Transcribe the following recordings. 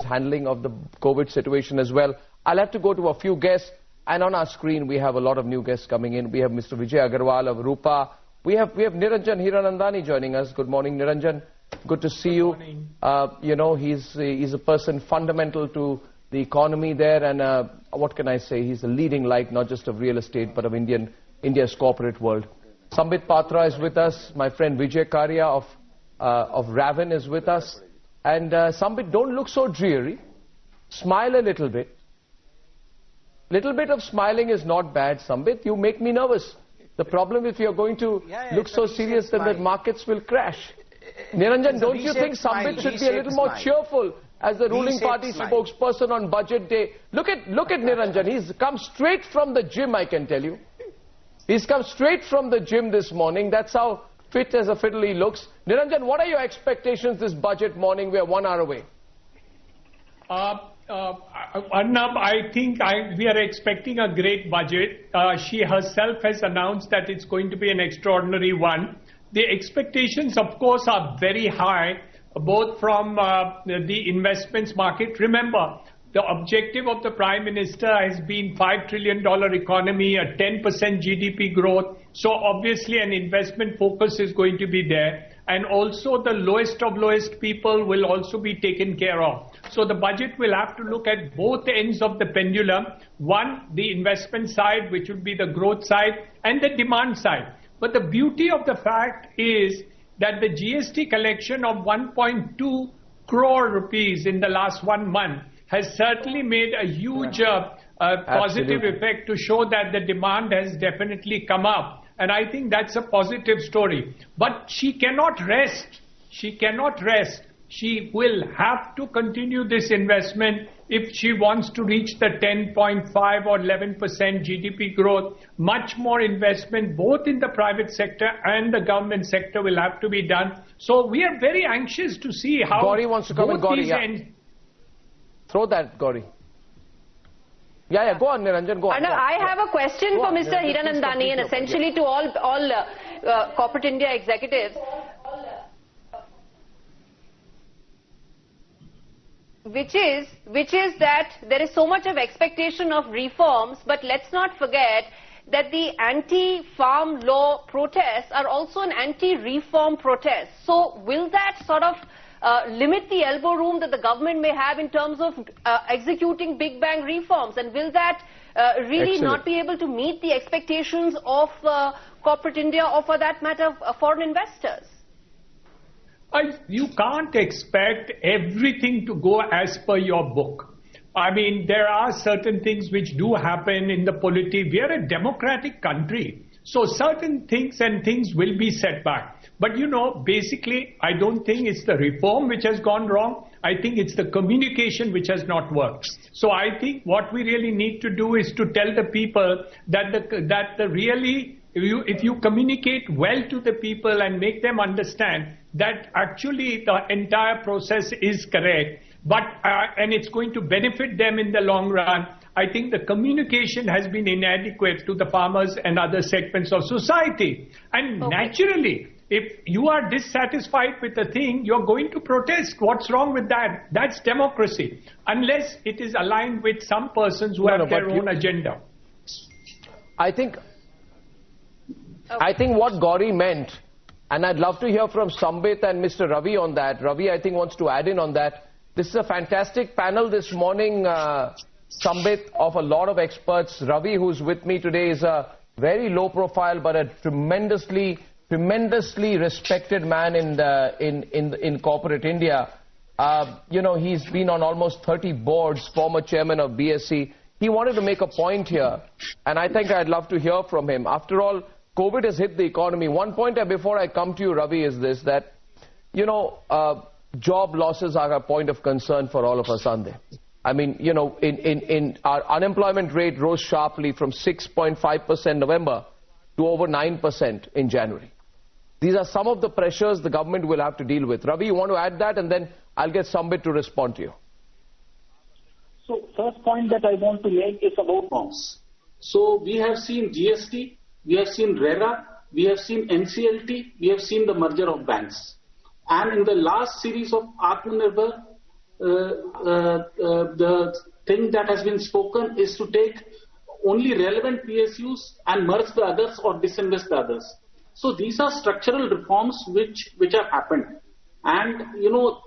handling of the COVID situation as well. I'll have to go to a few guests, and on our screen we have a lot of new guests coming in. We have Mr. Vijay Agarwal of Rupa. We have Niranjanhiranandani joining us. Good morning, Niranjan. Good to see you. You know, he's a person fundamental to the economy there, and what can I say? He's a leading light, not just of real estate, but of India's corporate world. Sambit Patra is with us. My friend Vijay Karia of Raven is with us. And Sambit, don't look so dreary. Smile a little bit. Little bit of smiling is not bad, Sambit. You make me nervous. The problem if you're going to look so serious, then the markets will crash. Niranjan, don't you think Sambit should be a little more cheerful as the ruling party spokesperson on budget day? Look at Niranjan. He's come straight from the gym, I can tell you. He's come straight from the gym this morning. That's how fit as a fiddle he looks. Niranjan, what are your expectations this budget morning? We are 1 hour away. Arnab, I think we are expecting a great budget. She herself has announced that it's going to be an extraordinary one. The expectations, of course, are very high, both from the investments market. Remember, the objective of the Prime Minister has been $5 trillion economy, a 10% GDP growth. So obviously an investment focus is going to be there. And also the lowest of lowest people will also be taken care of. So the budget will have to look at both ends of the pendulum. One, the investment side, which would be the growth side, and the demand side. But the beauty of the fact is that the GST collection of 1.2 crore rupees in the last 1 month has certainly made a huge positive effect to show that the demand has definitely come up. And I think that's a positive story. But she cannot rest. She cannot rest. She will have to continue this investment if she wants to reach the 10.5 or 11% GDP growth. Much more investment both in the private sector and the government sector will have to be done. So we are very anxious to see how Gauri wants to come in. Gauri, throw that, Gauri. Yeah, go on, Niranjan, go on. I have a question for Mr. Hiranandani and essentially to all corporate India executives. Which is that there is so much of expectation of reforms, but let's not forget that the anti-farm law protests are also an anti-reform protest. So will that sort of limit the elbow room that the government may have in terms of executing big bang reforms, and will that really not be able to meet the expectations of corporate India or for that matter foreign investors? You can't expect everything to go as per your book. I mean, there are certain things which do happen in the polity. We are a democratic country. So certain things will be set back. But you know, basically, I don't think it's the reform which has gone wrong. I think it's the communication which has not worked. So I think what we really need to do is to tell the people that if you communicate well to the people and make them understand that actually the entire process is correct, but and it's going to benefit them in the long run, I think the communication has been inadequate to the farmers and other segments of society. And naturally, if you are dissatisfied with the thing, you're going to protest. What's wrong with that? That's democracy. Unless it is aligned with some persons who have their own agenda. I think what Gauri meant, and I'd love to hear from Sambit and Mr. Ravi on that. Ravi, I think, wants to add in on that. This is a fantastic panel this morning, Sambit, of a lot of experts. Ravi, who's with me today, is a very low profile but a tremendously respected man in corporate India. You know, he's been on almost 30 boards, former chairman of BSE. He wanted to make a point here, and I think I'd love to hear from him. After all, COVID has hit the economy. One point before I come to you, Ravi, is this, that, you know, job losses are a point of concern for all of us, aren't they? I mean, you know, in our unemployment rate rose sharply from 6.5% November to over 9% in January. These are some of the pressures the government will have to deal with. Ravi, you want to add that, and then I'll get Sambit to respond to you. So, first point that I want to make is about norms. So, we have seen GST, we have seen RERA, we have seen NCLT, we have seen the merger of banks. And in the last series of Atmanirbhar, the thing that has been spoken is to take only relevant PSUs and merge the others or disinvest the others. So these are structural reforms which have happened, and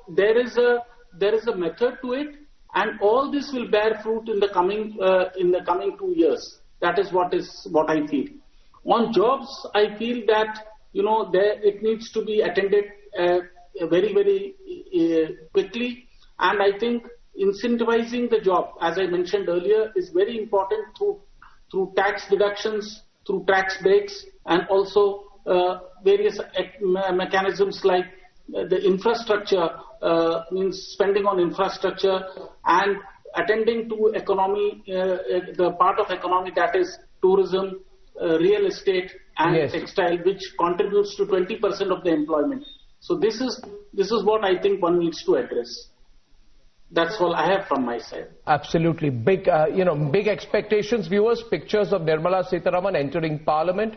there is a method to it, and all this will bear fruit in the coming 2 years. That is what I feel. On jobs, I feel that it needs to be attended very, very quickly, and I think incentivizing the job, as I mentioned earlier, is very important through tax deductions, through tax breaks, and also various mechanisms like the infrastructure, means spending on infrastructure and attending to economy, the part of economy that is tourism, real estate and textile, which contributes to 20% of the employment. So this is what I think one needs to address. That's all I have from my side. Absolutely. Big expectations. Viewers, pictures of Nirmala Sitharaman entering Parliament.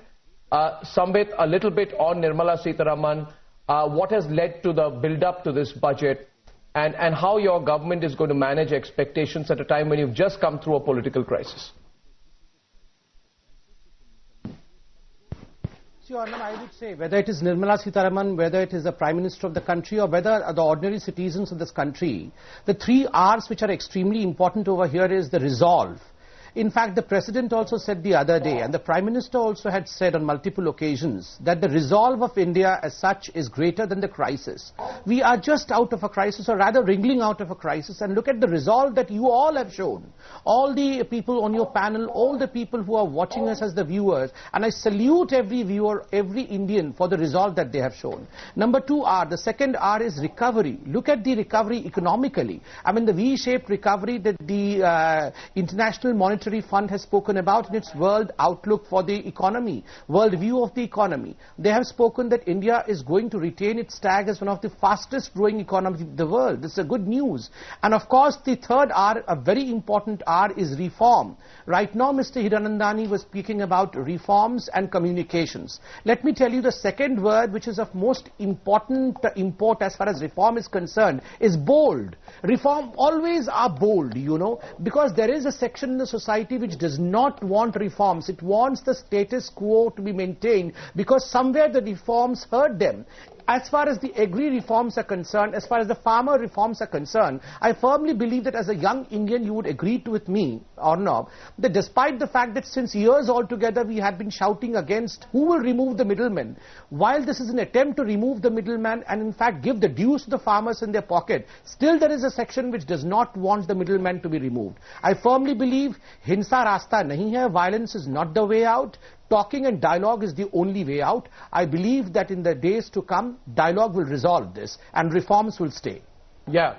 Sambit, a little bit on Nirmala Sitharaman. What has led to the build-up to this budget, and how your government is going to manage expectations at a time when you've just come through a political crisis? See, Arnab, I would say whether it is Nirmala Sitharaman, whether it is the Prime Minister of the country, or whether the ordinary citizens of this country, the 3 R's which are extremely important over here is the resolve. In fact, the President also said the other day, and the Prime Minister also had said on multiple occasions, that the resolve of India as such is greater than the crisis. We are just out of a crisis, or rather wriggling out of a crisis, and look at the resolve that you all have shown. All the people on your panel, all the people who are watching us as the viewers, and I salute every viewer, every Indian for the resolve that they have shown. Number 2 R, the second R is recovery. Look at the recovery economically. I mean, the V-shaped recovery that the International Monetary Fund has spoken about in its world outlook for the economy, world view of the economy. They have spoken that India is going to retain its tag as one of the fastest growing economies in the world. This is a good news. And of course, the third R, a very important R, is reform. Right now, Mr. Hiranandani was speaking about reforms and communications. Let me tell you, the second word, which is of most important import as far as reform is concerned, is bold. Reform always are bold, because there is a section in the society which does not want reforms. It wants the status quo to be maintained because somewhere the reforms hurt them. As far as the agri reforms are concerned, as far as the farmer reforms are concerned, I firmly believe that as a young Indian you would agree with me, Arnab, that despite the fact that since years altogether we have been shouting against who will remove the middleman, while this is an attempt to remove the middleman and in fact give the dues to the farmers in their pocket, still there is a section which does not want the middleman to be removed. I firmly believe hinsa rasta nahi hai, violence is not the way out. Talking and dialogue is the only way out. I believe that in the days to come, dialogue will resolve this and reforms will stay. Yeah.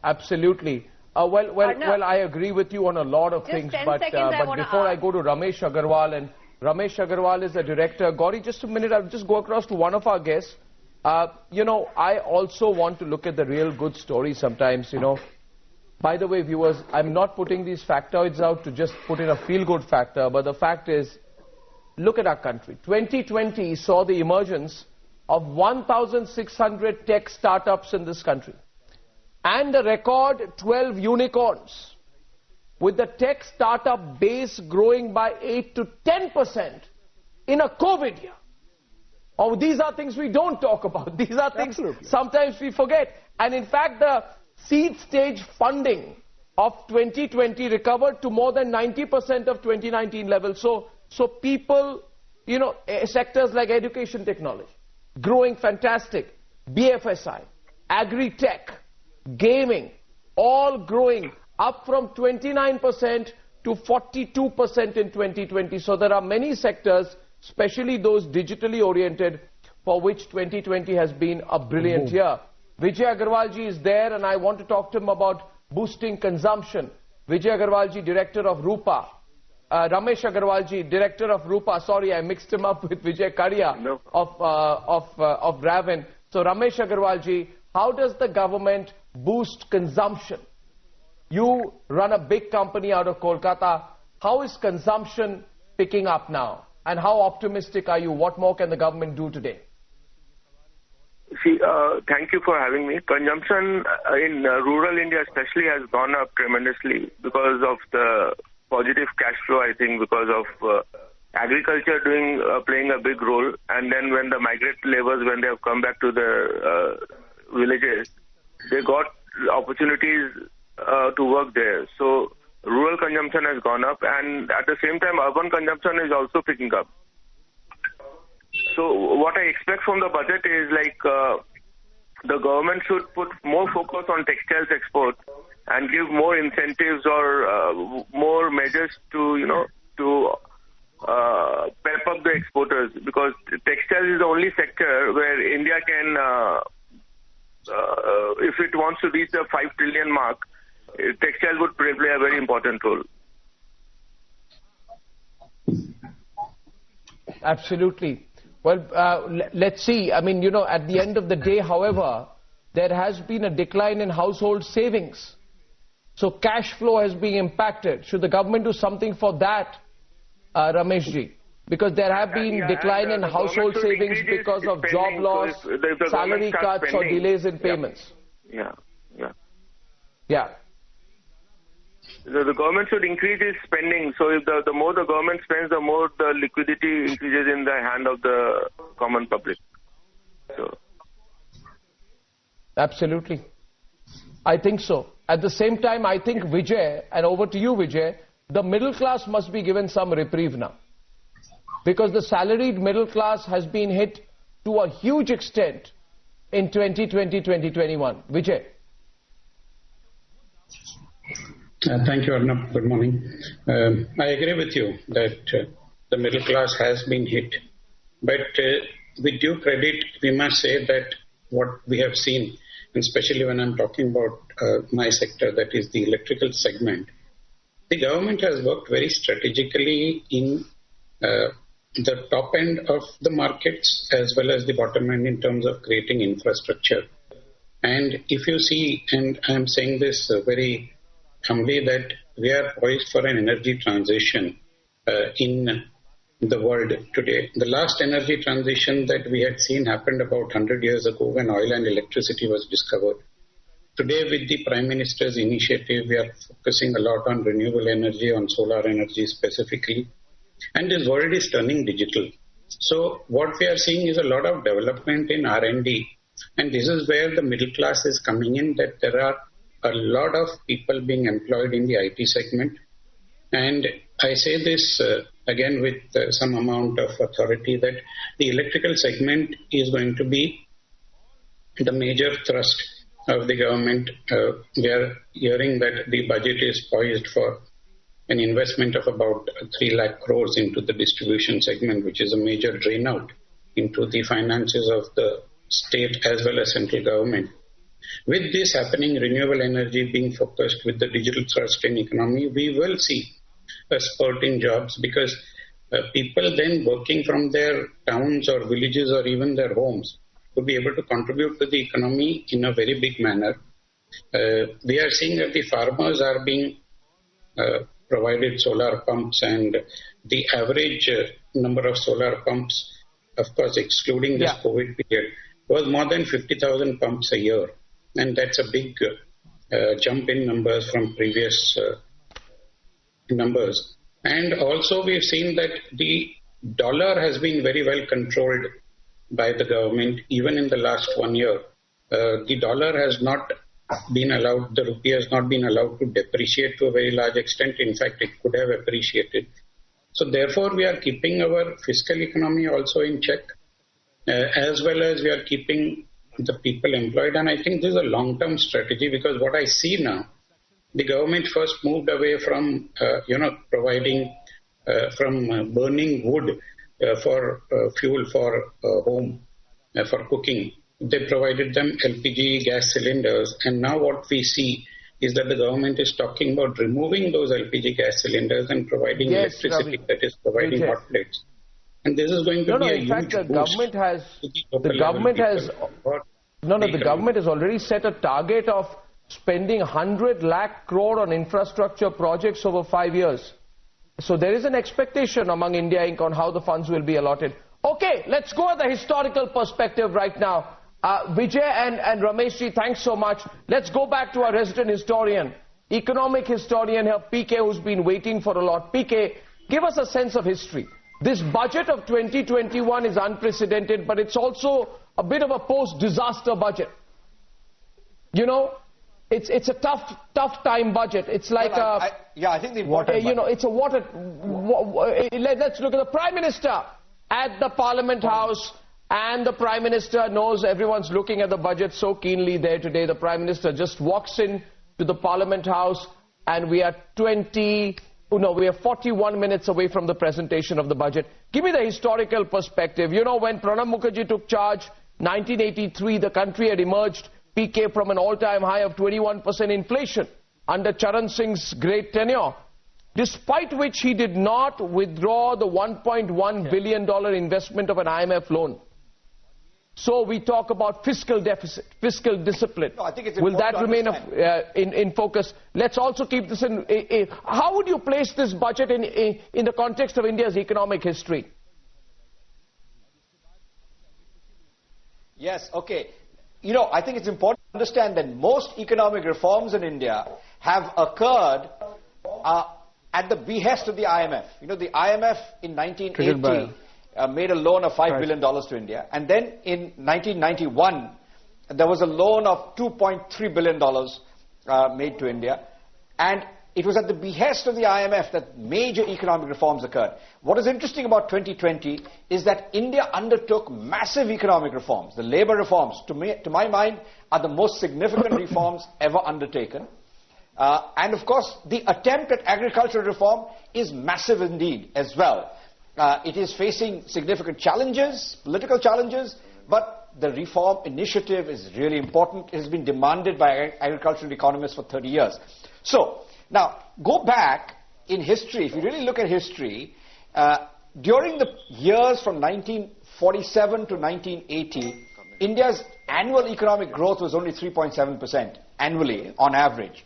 Absolutely. Well, I agree with you on a lot of things, but before I go to Ramesh Agarwal, and Ramesh Agarwal is the director. Gauri, just a minute, I'll just go across to one of our guests. I also want to look at the real good story sometimes, By the way, viewers, I'm not putting these factoids out to just put in a feel-good factor, but the fact is, look at our country. 2020 saw the emergence of 1,600 tech startups in this country, and a record 12 unicorns, with the tech startup base growing by 8 to 10% in a COVID year. Oh, these are things we don't talk about. These are things sometimes we forget. And in fact, the seed stage funding of 2020 recovered to more than 90% of 2019 levels. So people, sectors like education technology, growing fantastic, BFSI, agri-tech, gaming, all growing up from 29% to 42% in 2020. So there are many sectors, especially those digitally oriented, for which 2020 has been a brilliant year. Vijay Agarwal ji is there, and I want to talk to him about boosting consumption. Vijay Agarwal ji, director of Rupa. Ramesh Agarwal ji, director of Rupa. Sorry, I mixed him up with Vijay Karia of Raven. So Ramesh Agarwal ji, how does the government boost consumption? You run a big company out of Kolkata. How is consumption picking up now? And how optimistic are you? What more can the government do today? Thank you for having me. Consumption in rural India especially has gone up tremendously because of the positive cash flow, I think, because of agriculture playing a big role. And then when the migrant laborers, when they have come back to the villages, they got opportunities to work there. So rural consumption has gone up, and at the same time urban consumption is also picking up. So what I expect from the budget is the government should put more focus on textiles export and give more incentives or more measures to pep up the exporters, because textiles is the only sector where India can, if it wants to reach the 5 trillion mark, textile would play a very important role. Absolutely. Well, let's see. I mean, at the end of the day, however, there has been a decline in household savings. So cash flow has been impacted. Should the government do something for that, Rameshji? Because there have been decline in household savings because of job loss, salary cuts or delays in payments. Yeah. The government should increase its spending. So if the more the government spends, the more the liquidity increases in the hand of the common public. So. Absolutely. I think so. At the same time, I think, Vijay, and over to you, Vijay, the middle class must be given some reprieve now. Because the salaried middle class has been hit to a huge extent in 2020-2021. Vijay. Thank you, Arnab. Good morning. I agree with you that the middle class has been hit. But with due credit, we must say that what we have seen, especially when I'm talking about my sector, that is the electrical segment, the government has worked very strategically in the top end of the markets as well as the bottom end in terms of creating infrastructure. And if you see, and I'm saying this very humbly, that we are poised for an energy transition in the world today. The last energy transition that we had seen happened about 100 years ago when oil and electricity was discovered. Today, with the Prime Minister's initiative, we are focusing a lot on renewable energy, on solar energy specifically, and this world is turning digital. So what we are seeing is a lot of development in R&D, and this is where the middle class is coming in, that there are a lot of people being employed in the IT segment. And I say this again with some amount of authority, that the electrical segment is going to be the major thrust of the government. We are hearing that the budget is poised for an investment of about 3 lakh crores into the distribution segment, which is a major drain out into the finances of the state as well as central government. With this happening, renewable energy being focused with the digital thrust in economy, we will see a spurt in jobs, because people then working from their towns or villages or even their homes will be able to contribute to the economy in a very big manner. We are seeing that the farmers are being provided solar pumps, and the average number of solar pumps, of course excluding this COVID period, was more than 50,000 pumps a year. And that's a big jump in numbers from previous numbers. And also we've seen that the dollar has been very well controlled by the government. Even in the last 1 year, the dollar has not been allowed, the rupee has not been allowed to depreciate to a very large extent. In fact, it could have appreciated. So therefore, we are keeping our fiscal economy also in check, as well as we are keeping the people employed. And I think this is a long-term strategy, because what I see now, the government first moved away from, providing, from burning wood for fuel for home, for cooking. They provided them LPG gas cylinders. And now what we see is that the government is talking about removing those LPG gas cylinders and providing electricity, Ravi. That is providing hot plates. And this is going to be a huge boost. The government has already set a target of spending 100 lakh crore on infrastructure projects over 5 years. So there is an expectation among India Inc. on how the funds will be allotted. Okay, let's go at the historical perspective right now. Vijay and Rameshji, thanks so much. Let's go back to our resident historian, economic historian here, PK, who's been waiting for a lot. PK, give us a sense of history. This budget of 2021 is unprecedented, but it's also a bit of a post-disaster budget. You know, it's a tough time budget. It's like I think the important it's a water. Let's look at the Prime Minister at the Parliament House, and the Prime Minister knows everyone's looking at the budget so keenly there today. The Prime Minister just walks in to the Parliament House, and we are 41 minutes away from the presentation of the budget. Give me the historical perspective. You know, when Pranab Mukherjee took charge, 1983, the country had emerged, PK, from an all-time high of 21% inflation under Charan Singh's great tenure, despite which he did not withdraw the $1.1 billion investment of an IMF loan. So we talk about fiscal deficit, fiscal discipline. No, I think it's Will that remain in focus? Let's also keep this in. How would you place this budget in the context of India's economic history? Yes, okay. You know, I think it's important to understand that most economic reforms in India have occurred at the behest of the IMF. You know, the IMF in 1980 made a loan of $5 billion to India. And then in 1991, there was a loan of $2.3 billion made to India. And it was at the behest of the IMF that major economic reforms occurred. What is interesting about 2020 is that India undertook massive economic reforms. The labor reforms, to my mind, are the most significant reforms ever undertaken. And of course, the attempt at agricultural reform is massive indeed as well. It is facing significant challenges, political challenges, but the reform initiative is really important. It has been demanded by agricultural economists for 30 years. So, now, go back in history. If you really look at history, during the years from 1947 to 1980, India's annual economic growth was only 3.7% annually on average.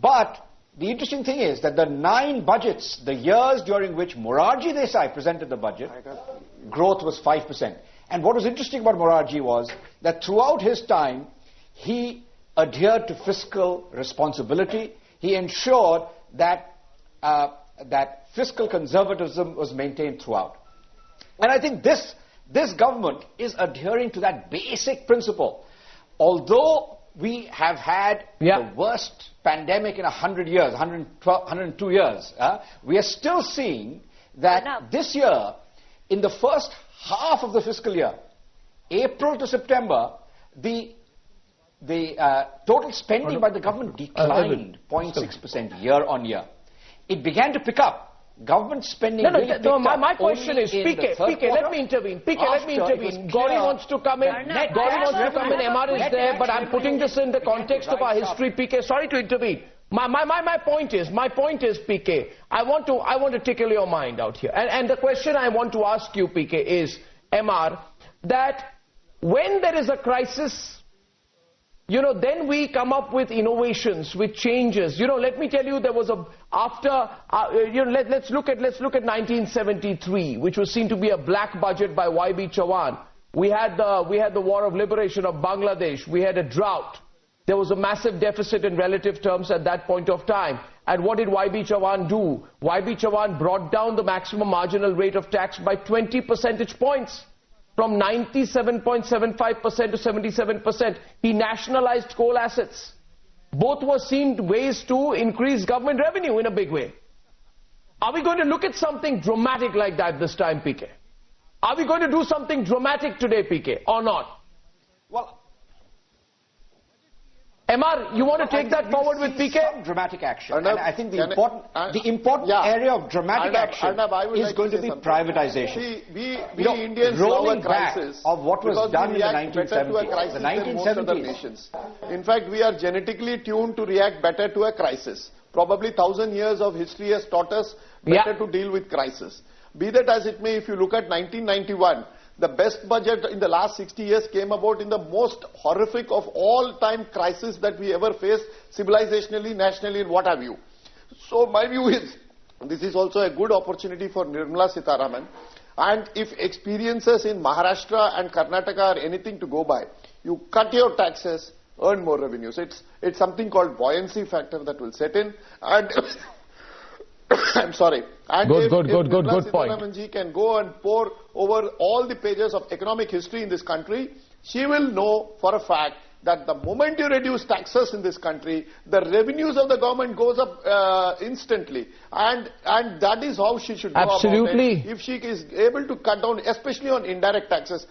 But the interesting thing is that the 9 budgets, the years during which Morarji Desai presented the budget, growth was 5%. And what was interesting about Morarji was that throughout his time, he adhered to fiscal responsibility. He ensured that fiscal conservatism was maintained throughout. And I think this government is adhering to that basic principle. Although we have had the worst pandemic in 100 years, 102 years, we are still seeing that this year, in the first half of the fiscal year, April to September, the total spending by the government declined 0.6% year on year. It began to pick up. Government spending my question is, PK, let me intervene. PK, let me intervene. Gauri wants to come in. Gauri wants to come in. MR is there, but I'm putting this in the context of our history. PK, sorry to intervene. My point is, PK, I want to tickle your mind out here. And the question I want to ask you, PK, is, MR, that when there is a crisis, you know, then we come up with innovations, with changes. You know, let me tell you, there was let's look at 1973, which was seen to be a black budget by Y.B. Chavan. We had the War of Liberation of Bangladesh. We had a drought. There was a massive deficit in relative terms at that point of time. And what did Y.B. Chavan do? Y.B. Chavan brought down the maximum marginal rate of tax by 20 percentage points. From 97.75% to 77%. He nationalized coal assets. Both were seen ways to increase government revenue in a big way. Are we going to look at something dramatic like that this time, PK? Are we going to do something dramatic today, PK, or not? Well, MR, you want to take that forward with PK? Some dramatic action. And I think the important area of dramatic action is going to be privatization. See, we Indians love a crisis of what was done in the 1970s. The 1970s. In fact, we are genetically tuned to react better to a crisis. Probably 1,000 years of history has taught us better to deal with crisis. Be that as it may, if you look at 1991, the best budget in the last 60 years came about in the most horrific of all time crises that we ever faced, civilizationally, nationally, and what have you. So my view is, this is also a good opportunity for Nirmala Sitharaman. And if experiences in Maharashtra and Karnataka are anything to go by, You cut your taxes, earn more revenues. It's something called buoyancy factor that will set in. And I'm sorry. And good point. Sitharamanji can go and pour over all the pages of economic history in this country, she will know for a fact that the moment you reduce taxes in this country, the revenues of the government goes up instantly. And that is how she should go about it. If she is able to cut down, especially on indirect taxes,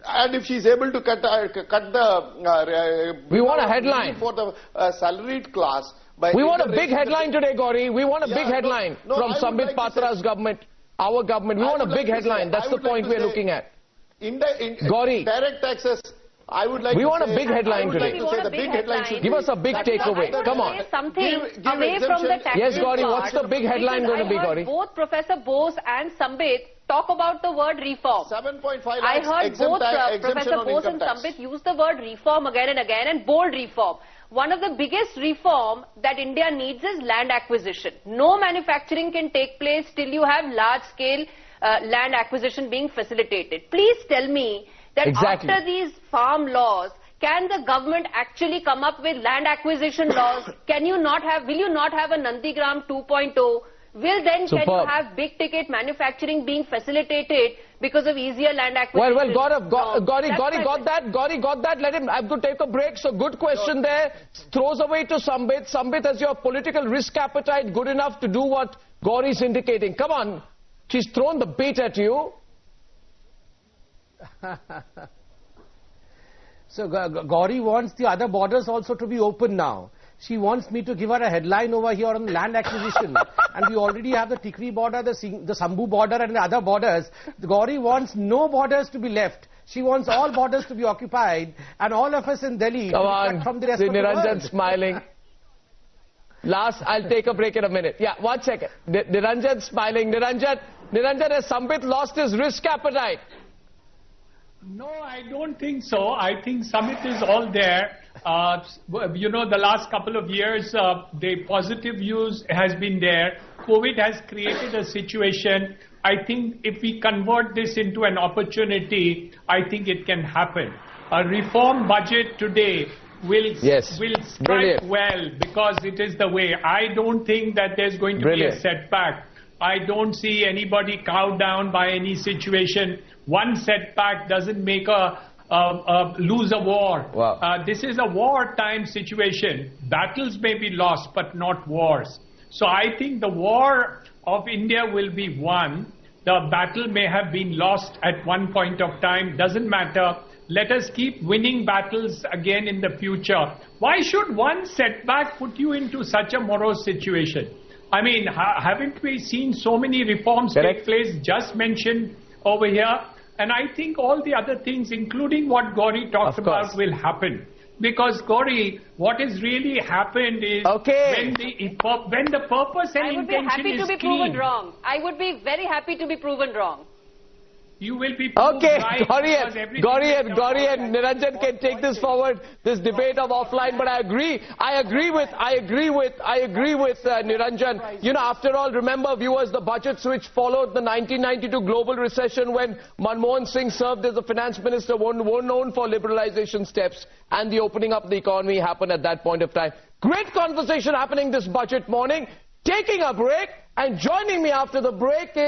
and if she is able to cut the... we want a headline. For the salaried class. We want a big headline today, Gauri. We want a big headline from Sambit Patra's government, our government. We want a big headline. That's the point we're looking at. Gauri. Direct taxes. I would like we to want say, a big headline today. Give us a big takeaway. Come on. Something away from the tax. Yes, Gauri, what's the big headline going to be, Gauri? Both Professor Bose and Sambit talk about the word reform. 7.5 lakhs I heard both Professor Bose and Sambit use the word reform again and again, and bold reform. One of the biggest reform that India needs is land acquisition. No manufacturing can take place till you have large-scale land acquisition being facilitated. Please tell me that after these farm laws, can the government actually come up with land acquisition laws? Will you not have a Nandigram 2.0? Can you have big ticket manufacturing being facilitated because of easier land acquisition? Well, Gauri got that. Gauri got that. Let him have to take a break. So good question there. Throws away to Sambit. Sambit, has your political risk appetite good enough to do what Gauri is indicating? Come on. She's thrown the bait at you. So Gauri wants the other borders also to be open now. She wants me to give her a headline over here on land acquisition. And we already have the Tikri border, the Sambhu border and the other borders. Gauri wants no borders to be left. She wants all borders to be occupied and all of us in Delhi from the rest of the world. Niranjan smiling. I'll take a break in a minute. Yeah, 1 second. Niranjan smiling. Niranjan, has Sambit lost his risk appetite? No, I don't think so. I think Sambit is all there. The last couple of years, the positive news has been there. COVID has created a situation. I think if we convert this into an opportunity, I think it can happen. A reform budget today will strike well because it is the way. I don't think that there's going to be a setback. I don't see anybody cowed down by any situation. One setback doesn't make lose a war. Wow. This is a wartime situation. Battles may be lost, but not wars. So I think the war of India will be won. The battle may have been lost at one point of time. Doesn't matter. Let us keep winning battles again in the future. Why should one setback put you into such a morose situation? I mean, haven't we seen so many reforms take place, just mentioned over here? And I think all the other things, including what Gauri talked about, will happen. Because, Gauri, what has really happened is when the purpose and intention is clean. I would be happy to be proven wrong. I would be very happy to be proven wrong. You will be proved right. Gauri and Niranjan can take this forward, this debate of offline, but I agree with Niranjan. You know, after all, remember, viewers, the budgets which followed the 1992 global recession when Manmohan Singh served as the finance minister were known for liberalization steps, and the opening up of the economy happened at that point of time. Great conversation happening this budget morning. Taking a break, and joining me after the break is